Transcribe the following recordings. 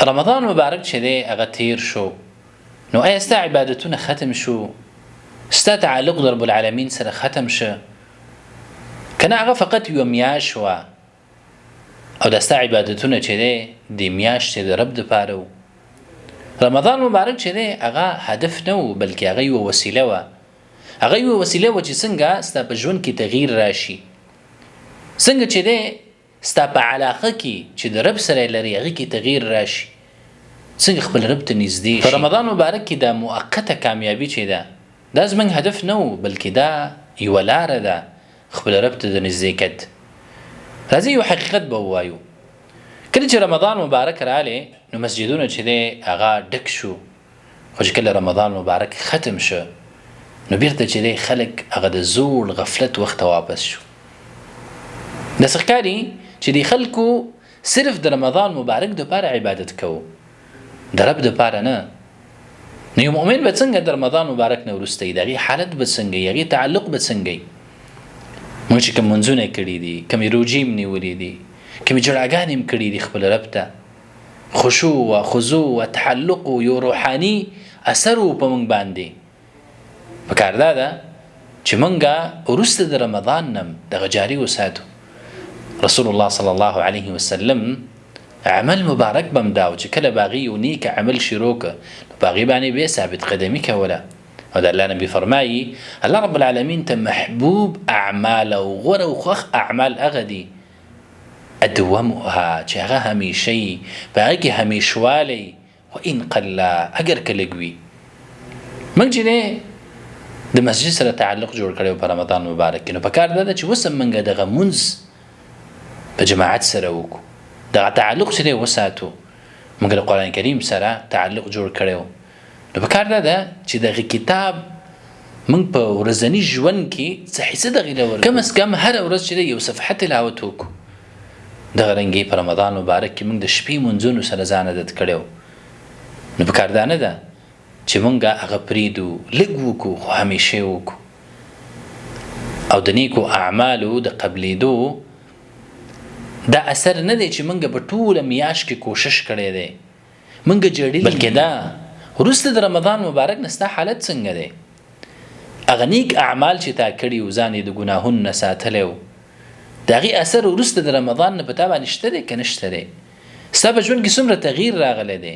رمضان مبارک چې دی هغه تیر شو، نو آیا ستا عبادتونه ختم شو؟ ستا تعلق د رب العالمین سره ختم شه؟ کنه هغه فقط یو میاشت وه او دا ستا عبادتونه چې دی د میاشتې د رب دپاره و. رمضان مبارک چې دی هغه هدف نه و، بلکې هغه یوه وسیله وه. هغه یوه وسیله وه چې څنګه ستا په ژوند کې تغییر راشي، څنګه چې دی ستا په علاقه کې چې د رب سره لري هغې کې تغییر راشي، څنګه خپل رب ته نږدې شي. په رمضان مبارک کې دا مؤقته کامیابي چې ده دا زموږ هدف نه و، بلکې دا یوه لاره ده خپل رب ته د نږدېکت. راځئ یو حقیقت به ووایو. کله چې رمضان مبارک راغلی نو مسجدونه چې دی هغه ډک شو، خو چې کله رمضان مبارک ختم شو نو بیرته چې دی خلک هغه د زوړ غفلت وخت ته واپس شو. داسې ښکاري چې د خلکو صرف د رمضان مبارک دپاره عبادت کوو، د رب دپاره نه. نو یو مؤمن به څنګه د رمضان مبارک نه وروسته د هغې حالت به څنګه وي، هغې تعلق به څنګه وي. موږ چې کوم منځونه یې کړي دي، کومې روژې م نیولې دي، کومې جړاګانې م کړي دي خپل رب ته، خشوع و خضوع و تعلق و یو روحاني اثر و په موږ باندې. پکار دا ده چې موږ وروسته د رمضان نه دغه جاري وساتو. رسول الله صلی الله علیه وسلم عمل مبارک بم دا و چې کله به هغې یو نیک عمل شروع که نو په هغې باندې به ثابت قدمي کوله. او د الله نبي فرمایي الله رب العالمین ته محبوب اعمال او غوره او خوښ اعمال هغه دي ادومها چې هغه همیشه یي، په هغې کې همیشوالی و ان قله اگر که لږ وي. موږ چې دی د مسجد سره تعلق جوړ کړی په رمضان مبارک کې، نو پکار دا ده چې اوس هم موږ دغه مونځ په جماعت سره وکړو، دغه تعلق چې دی وساتو. موږ د قرآن کریم سره تعلق جوړ کړی و، نو پکار دا ده چې دغه کتاب موږ په ورځني ژوند کې څه حصه دغې له ورکړو، کم از کم هره ورځ چې دی یو صفحه تلاوت وکړو. دغه رنګې په رمضان مبارک کې موږ د شپې منځونو سره ځان عادت کړی و، نو پکار دا نه ده چې موږ هغه پرېږدو، لږ وکړو خو همیشه وکړو. او د نیکو اعمالو د قبلېدو دا اثر نه دی چې موږ په ټوله میاشت کې کوشش کړی دی موږ جړلي، بلکې دا وروسته د رمضان مبارک نه ستا حالت څنګه دی. هغه نیک اعمال چې تا کړي و، ځان یې د ګناهونو نه ساتلی و، د هغې اثر وروسته د رمضان نه په تا باندې شته دی که نشته دی؟ ستا په ژوند کې څومره تغییر راغلی دی؟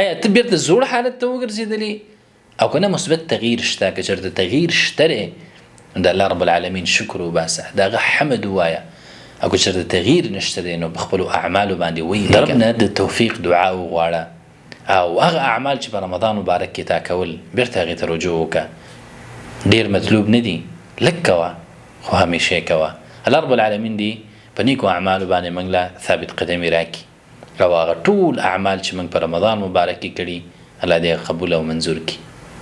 آیا ته بیرته زوړ حالت ته وګرځېدلې او که نه مثبت تغییر شته؟ که چېرته تغییر شته دی نو د الله رب العالمین شکر وباسه، د هغه حمد ووایه. او که چېرته تغییر نشته دی نو په خپلو اعمالو باندې ویې د رب نه د توفیق دعا وغواړه، او هغه اعمال چې په رمضان مبارک کې تا کول بیرته هغې ته رجوع وکړه. ډېر مطلوب نه دي، لږ کوه خو همیشه کوه. الله رب العالمین دی په نیکو اعمالو باندې موږ له ثابت قدمي راکړي، او هغه ټول اعمال چې موږ په رمضان مبارک کې کړي الله دې قبول او منظور کړي.